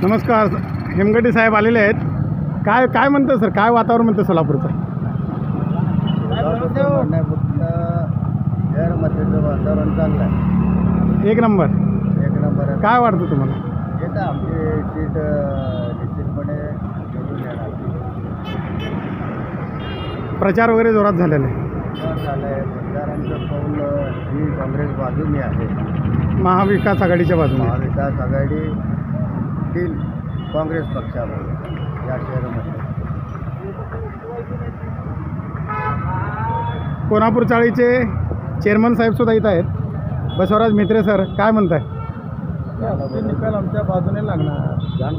नमस्कार. हेमगडे साहेब आलेले आहेत. काय म्हणतं सर, काय वातावरण म्हणतं सोलापूरचं? फक्त शहरामध्येचं वातावरण चांगलं आहे. एक नंबर आहे. काय वाटतं तुम्हाला? येतं आमची सीट निश्चितपणे निवडून येणार. प्रचार वगैरे जोरात झालेला आहे. झालं आहे. मतदारांचं कौल ही काँग्रेस बाजूने आहे. महाविकास आघाडीच्या बाजूने. महाविकास आघाडीतील काँग्रेस पक्षावर या शहरामध्ये. कोल्हापूर चाळीचे चेअरमन साहेब सुद्धा इथं आहेत. बसवराज म्हेत्रे सर, काय म्हणताय? निकाल आमच्या बाजूने लागणार. जाण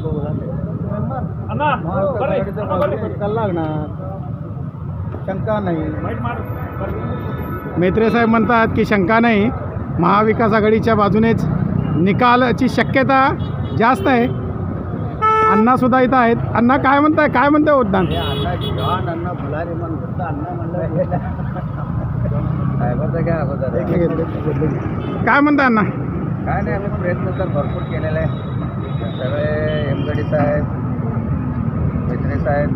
निकाल लागणार, शंका नाही. म्हेत्रे साहेब म्हणतात की शंका नाही, महाविकास आघाडीच्या बाजूनेच निकालाची शक्यता जास्त आहे. अण्णा सुद्धा इथं आहेत. अण्णा काय म्हणताय? काय म्हणताय उद्दान? अण्णा फुलारी म्हणतात. अण्णा म्हणलं साहेबाचं काय अगोदर काय म्हणताय अण्णा? काय नाही, आम्ही प्रयत्न तर भरपूर केलेला आहे. सगळे हेमगडे साहेब, म्हेत्रे साहेब,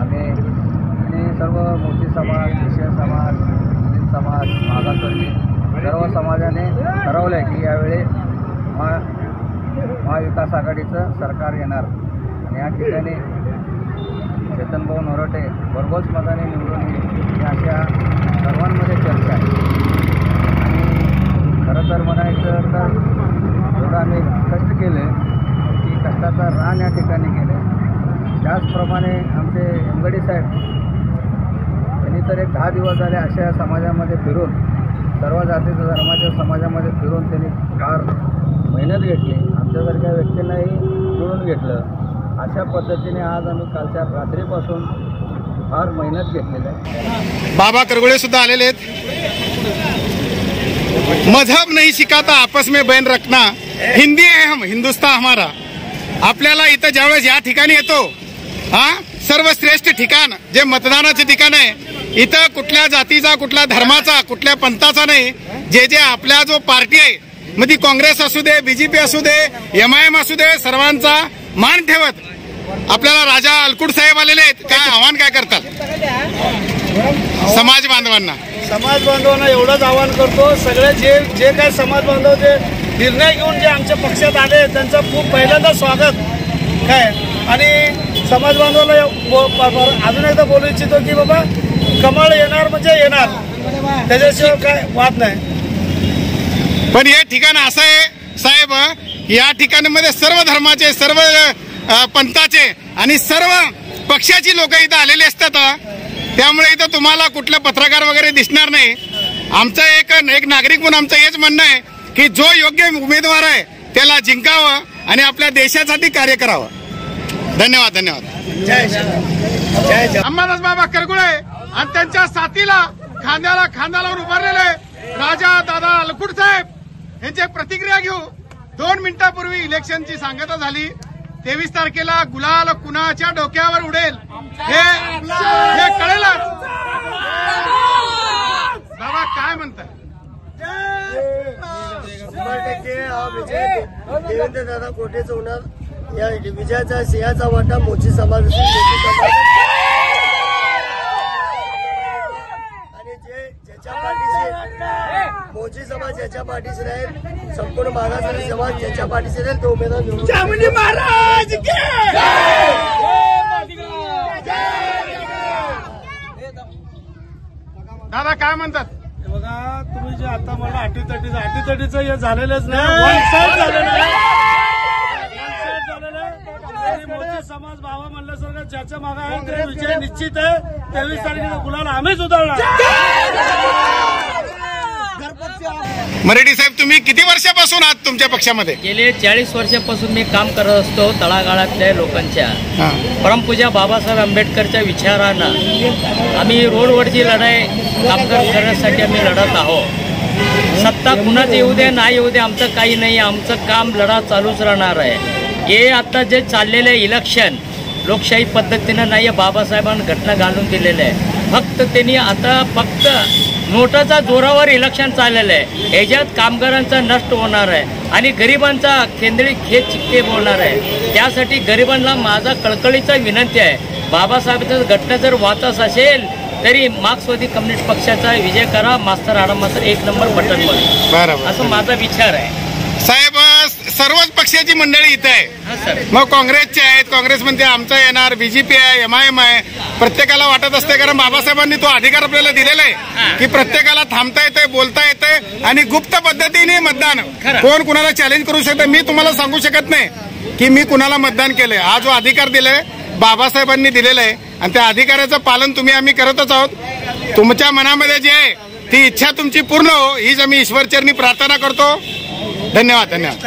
आम्ही आणि सर्व मोठी समाज, ख्रिश्चन समाज, मुस्लिम समाज, मागासवर्गीय सर्व समाजाने ठरवलं आहे की यावेळी महाविकास आघाडीचं सरकार येणार. आणि या ठिकाणी चेतनभाऊ नरोटे भरघोस मताने निवडून येईल अशा सर्वांमध्ये चर्चा आहे. आणि खरं तर म्हणायचं तर जेवढं आम्ही कष्ट केले की कष्टाचा रान या ठिकाणी केले. त्याचप्रमाणे आमचे हेमगडे साहेब यांनी तर एक 10 दिवस झाले अशा समाजामध्ये फिरून, सर्व जाती धर्माच्या समाजामध्ये फिरून त्यांनी फार मेहनत घेतली. आमच्यासारख्या व्यक्तींनाही निवडून घेतलं. अशा पद्धतीने आज आम्ही कालच्या रात्रीपासून फार मेहनत घेतलेली आहे. बाबा करगुळे सुद्धा आलेले आहेत. मजहब नहीं सिखाता आपस में बैन रखना, हिंदी है हम, हिंदुस्तान हमारा. आपल्याला इथं ज्यावेळेस या ठिकाणी येतो, सर्वश्रेष्ठ ठिकाण जे मतदानाचे ठिकाण आहे, इथं कुठल्या जातीचा, कुठल्या धर्माचा, कुठल्या पंथाचा नाही. जे आपल्या जो पार्टी आहे, मग ती काँग्रेस असू दे, बीजेपी असू दे, MIM असू दे, सर्वांचा मान ठेवत आपल्याला राजा अलकुट साहेब आलेले आहेत. काय आव्हान काय करतात समाज बांधवांना? समाज बांधवांना एवढंच आवाहन करतो, सगळे जे काय समाज बांधव जे निर्णय घेऊन जे आमच्या पक्षात आले त्यांचं खूप पहिल्यांदा स्वागत काय. आणि समाज बांधवाला अजून एकदा बोलू इच्छितो की बाबा कमळ येणार म्हणजे येणार, त्याच्याशिवाय काय वाद नाही. पण हे ठिकाण असं आहे साहेब, या ठिकाणामध्ये सर्व धर्माचे, सर्व पंथाचे आणि सर्व पक्षाची लोक इथं आलेले असतात. त्यामुळे इथं तुम्हाला कुठलं पत्रकार वगैरे दिसणार नाही. आमचं एक नागरिक म्हणून आमचं हेच म्हणणं आहे की जो योग्य उमेदवार आहे त्याला जिंकावं आणि आपल्या देशासाठी कार्य करावं. धन्यवाद. जय अंबादास बाबा करगुळे आणि त्यांच्या साथीला खांद्याला खांदा लावून उभारलेले राजा दादा अलकुट साहेब यांची प्रतिक्रिया घेऊ. 2 मिनिटापूर्वी इलेक्शनची सांगता झाली. 23 तारखेला गुलाल कुणाच्या डोक्यावर उडेल हे कळेलच. बाबा काय म्हणतात? 100% हा विजय देवेंद्र दादा कोटेचा होणार. या विजयाचा सिंहाचा वाटा मोची समाज आणि ज्याच्या पाठीशी मोची समाज ज्याच्या पाठीशी राहील, संपूर्ण मागासवर्गीय समाज ज्याच्या पाठीशी राहील तो उमेदवार निवडून. दादा काय म्हणतात? बघा, तुम्ही जे आता मला अटीतटीचं हे झालेलंच नाही, वन साईड झालेलं आहे. मोठी समाज भावा म्हणल्यासारखं ज्याच्या मागे आहे ते विजय निश्चित आहे. 23 तारखेला गुलाल आम्हीच उधळणार. मराठी साहेब, तुम्ही किती वर्षापासून आहात तुमच्या पक्षामध्ये? गेले 40 वर्षापासून मी काम करत असतो तळागाळातल्या लोकांच्या. परमपूजा बाबासाहेब आंबेडकरच्या विचारानं आम्ही रोडवरची लढाई कामगार करण्यासाठी आम्ही लढत आहोत. सत्ता कुणाच येऊ दे नाही येऊ दे आमचं काही नाही, आमचं काम लढा चालूच राहणार आहे. हे आता जे चाललेले इलेक्शन लोकशाही पद्धतीनं नाही, बाबासाहेबांनी घटना घालून दिलेलं आहे. फक्त त्यांनी आता नोटाचा जोरावर इलेक्शन चाललेलं आहे. ह्याच्यात कामगारांचा नष्ट होणार आहे आणि गरिबांचा केंद्रीय खेत चिक्के होणार आहे. त्यासाठी गरिबांना माझा कळकळीचा विनंती आहे, बाबासाहेबांचं घटना जर वाचस असेल तरी मार्क्सवादी कम्युनिस्ट पक्षाचा विजय करा, मास्तर आडमास्तर 1 नंबर बटन मध्ये. बरोबर, असं माझा विचार आहे. साहेब सर्वच पक्षाची मंडळी इथं आहे. हा सर. मग काँग्रेसचे आहेत, काँग्रेस म्हणते आमचं येणार, बीजेपी आहे, MIM आहे. प्रत्येकाला वाटत असते, कारण बाबासाहेबांनी तो अधिकार आपल्याला दिलेला आहे की प्रत्येकाला थांबता येते, बोलता येते आणि गुप्त पद्धतीने मतदान. कोण कुणाला चॅलेंज करू शकतं. मी तुम्हाला सांगू शकत नाही की मी कुणाला मतदान केलंय. हा जो अधिकार दिलाय बाबासाहेबांनी दिलेला आहे आणि त्या अधिकाराचं पालन तुम्ही आम्ही करतच आहोत. तुमच्या मनामध्ये जे आहे ती इच्छा तुमची पूर्ण हो, हीच आम्ही ईश्वरचरणी प्रार्थना करतो. धन्यवाद, धन्यवाद.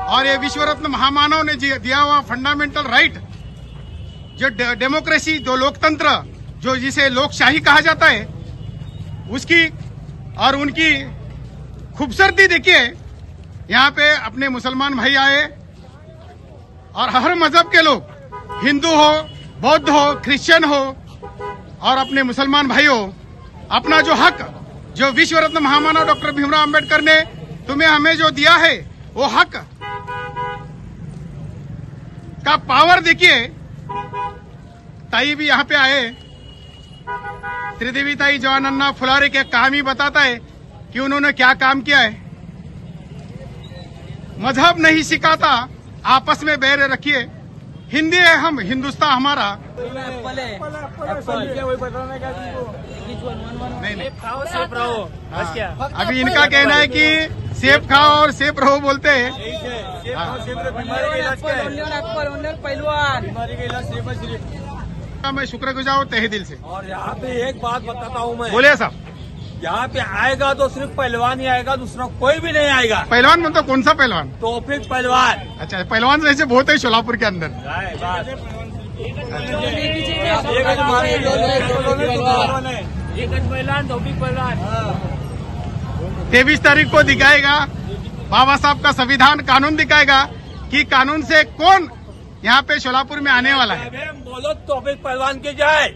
और ये विश्वरत्न महामानव ने दिया हुआ फंडामेंटल राइट, जो डेमोक्रेसी, जो लोकतंत्र, जो जिसे लोकशाही कहा जाता है, उसकी और उनकी खूबसूरती देखिए. यहाँ पे अपने मुसलमान भाई आए और हर मजहब के लोग, हिंदू हो, बौद्ध हो, क्रिश्चियन हो और अपने मुसलमान भाई हो, अपना जो हक, जो विश्व रत्न महामानव डॉक्टर भीमराव अंबेडकर ने तुम्हें हमें जो दिया है, वो हक का पावर देखिए. ताई भी यहाँ पे आए, त्रिदेवी ताई जवानन्ना फुलारे के काम ही बताता है कि उन्होंने क्या काम किया है. मजहब नहीं सिखाता, आपस में बैर रखिए. हिंदी है हम, हिंदुस्तान हमारा. नहीं, अभी इनका कहना है कि सेब खाओ और सेब रहो बोलते हैं. मैं शुक्रगुजार हूँ तहे दिल से. और यहाँ पे एक बात बताता हूँ मैं, बोलिए साहब. यहाँ पे आएगा तो सिर्फ पहलवान ही आएगा, दूसरा कोई भी नहीं आएगा. पहलवान मतलब कौन सा पहलवान? तौफीक पहलवान. अच्छा, पहलवान जैसे बहुत है सोलापुर के अंदर. एक पहलवान, तौफीक पहलवान. 23 तारीख को दिखाएगा बाबा साहब का संविधान, कानून दिखाएगा कि कानून से कौन यहाँ पे सोलापुर में आने वाला है. बोलो तौफीक पहलवान के जाए.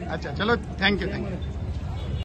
अच्छा, चलो, थैंक यू.